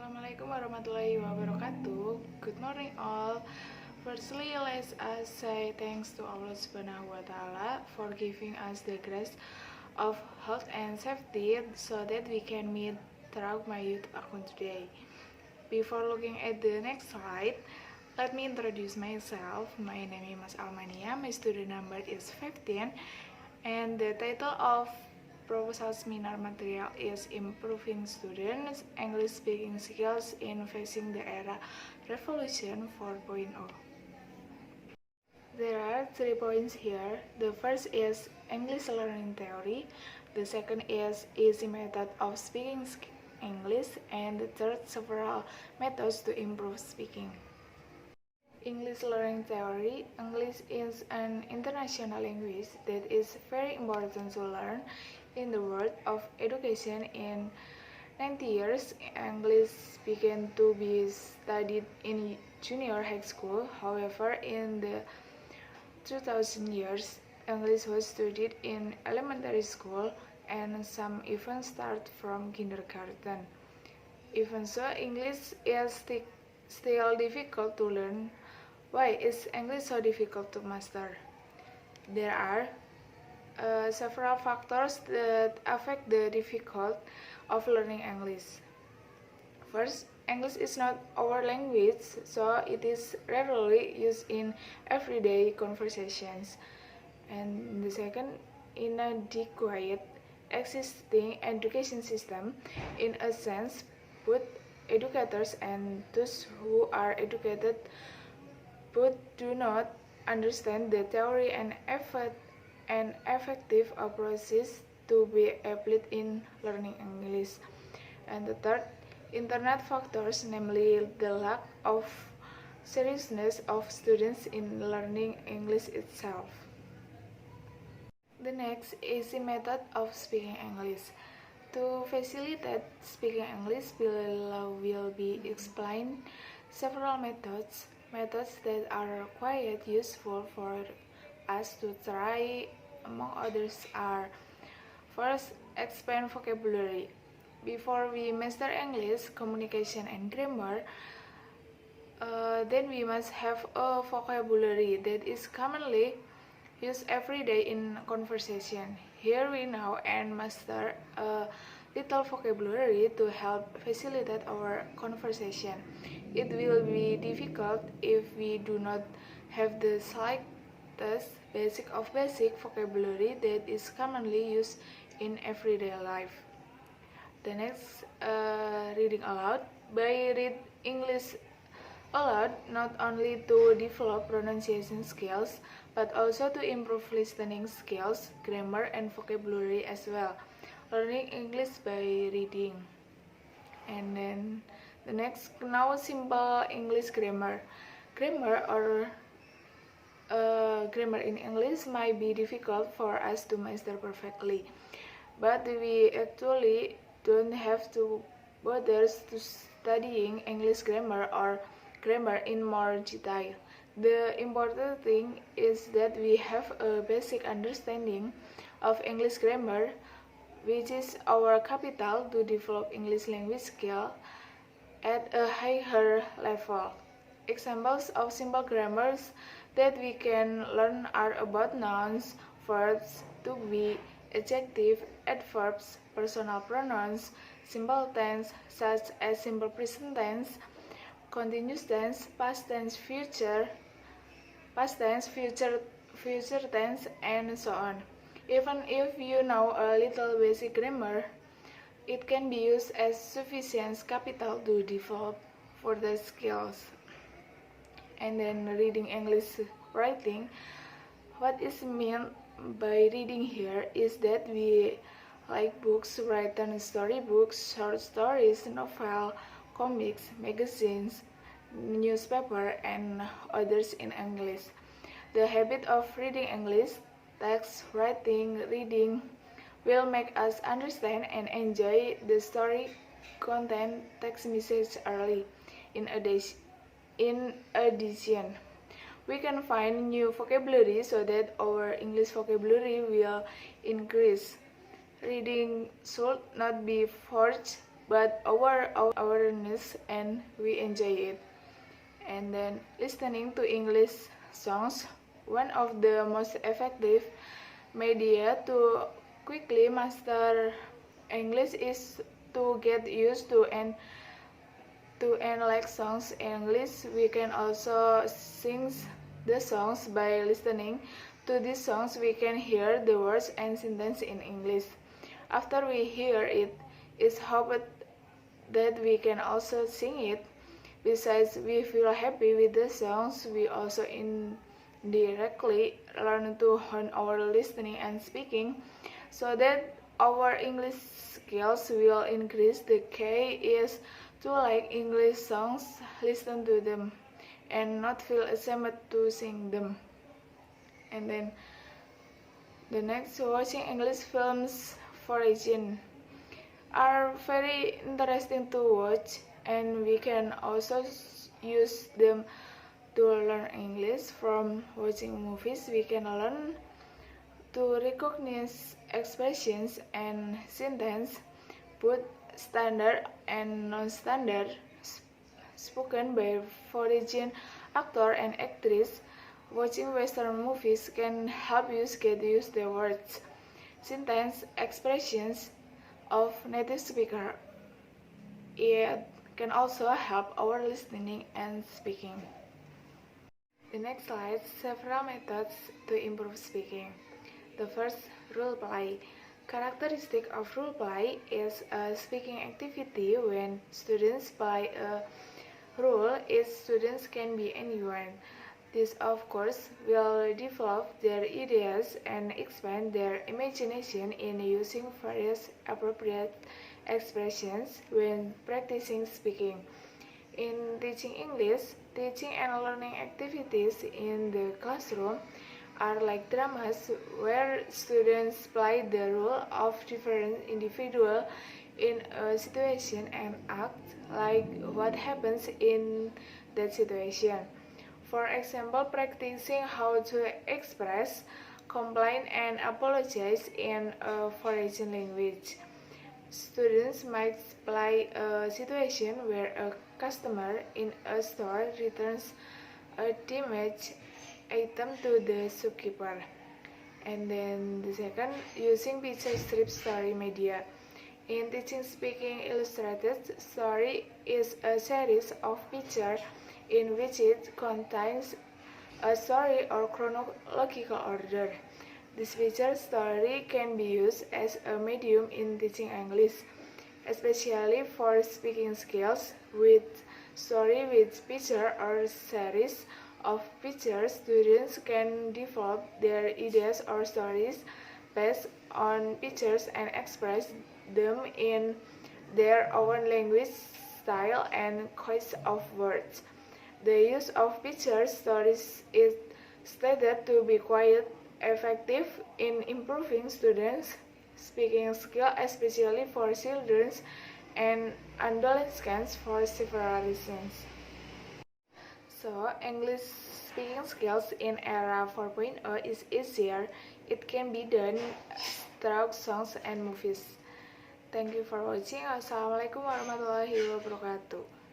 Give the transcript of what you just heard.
Assalamualaikum warahmatullahi wabarakatuh. Good morning all. Firstly, let us say thanks to Allah Subhanahu wa Ta'ala for giving us the grace of health and safety so that we can meet throughout my youth account today. Before looking at the next slide, let me introduce myself. My name is Nyimas Ellmania. My student number is 15, and the title of proposal seminar material is Improving Students' English Speaking Skills in Facing the Era Revolution 4.0. There are 3 points here. The first is English learning theory, the second is easy method of speaking English, and the third several methods to improve speaking. English learning theory. English is an international language that is very important to learn in the world of education. In 90 years, English began to be studied in junior high school. However, in the 2000 years, English was studied in elementary school, and some even start from kindergarten. Even so, English is still difficult to learn. Why is English so difficult to master? There are several factors that affect the difficulty of learning English. First, English is not our language, so it is rarely used in everyday conversations. And the second, inadequate existing education system, in a sense, both educators and those who are educated but do not understand the theory and effective approaches to be applied in learning English. And the third, internet factors, namely the lack of seriousness of students in learning English itself. The next is the method of speaking English. To facilitate speaking English, below will be explained several methods that are quite useful for us to try. Among others are: first, expand vocabulary. Before we master English, communication, and grammar, then we must have a vocabulary that is commonly used every day in conversation. Here we know and master a little vocabulary to help facilitate our conversation. It will be difficult if we do not have the slightest basic vocabulary that is commonly used in everyday life. The next, reading aloud. By read English aloud, not only to develop pronunciation skills, but also to improve listening skills, grammar, and vocabulary as well. Learning English by reading. And then the next, now simple English grammar. Grammar in English might be difficult for us to master perfectly, but we actually don't have to bother to studying English grammar or grammar in more detail. The important thing is that we have a basic understanding of English grammar, which is our capital to develop English language skill at a higher level. Examples of simple grammars that we can learn are about nouns, verbs, to be, adjective, adverbs, personal pronouns, simple tense such as simple present tense, continuous tense, past tense, future tense, and so on. Even if you know a little basic grammar, it can be used as sufficient capital to develop further skills. And then reading English writing. What is meant by reading here is that we like books, written storybooks, short stories, novel, comics, magazines, newspaper, and others in English. The habit of reading English, text, writing, reading, will make us understand and enjoy the story content text message early. In addition, we can find new vocabulary so that our English vocabulary will increase. Reading should not be forced but our awareness and we enjoy it. And then listening to English songs, one of the most effective media to quickly master English is to get used to and like songs in English. We can also sing the songs. By listening to these songs, we can hear the words and sentences in English. After we hear it, it's hoped that we can also sing it. Besides, we feel happy with the songs. We also indirectly learn to hone our listening and speaking, so that our English skills will increase. The key is to like English songs, listen to them, and not feel ashamed to sing them. And then the next, watching English films for region are very interesting to watch, and we can also use them to learn English. From watching movies, we can learn to recognize expressions and sentences, both standard and non-standard, spoken by foreign actor and actress. Watching Western movies can help you get used to the words, sentence, expressions of native speaker. It can also help our listening and speaking. The next slide, several methods to improve speaking. The first, role play. Characteristic of role play is a speaking activity when students play a role. Its students can be anyone. This, of course, will develop their ideas and expand their imagination in using various appropriate expressions when practicing speaking. In teaching English, teaching and learning activities in the classroom are like dramas where students play the role of different individuals in a situation and act like what happens in that situation. For example, practicing how to express, complain, and apologize in a foreign language. Students might play a situation where a customer in a store returns a damaged item to the shopkeeper. And then the second, using picture strip story media. In teaching speaking, illustrated story is a series of pictures in which it contains a story or chronological order. This picture story can be used as a medium in teaching English, especially for speaking skills. With story with picture or series of pictures, students can develop their ideas or stories based on pictures and express them in their own language, style, and choice of words. The use of picture stories is stated to be quite effective in improving students' speaking skill, especially for children and adolescents, for several reasons. So, English speaking skills in era 4.0 is easier. It can be done through songs and movies. Thank you for watching. Wassalamualaikum warahmatullahi wabarakatuh.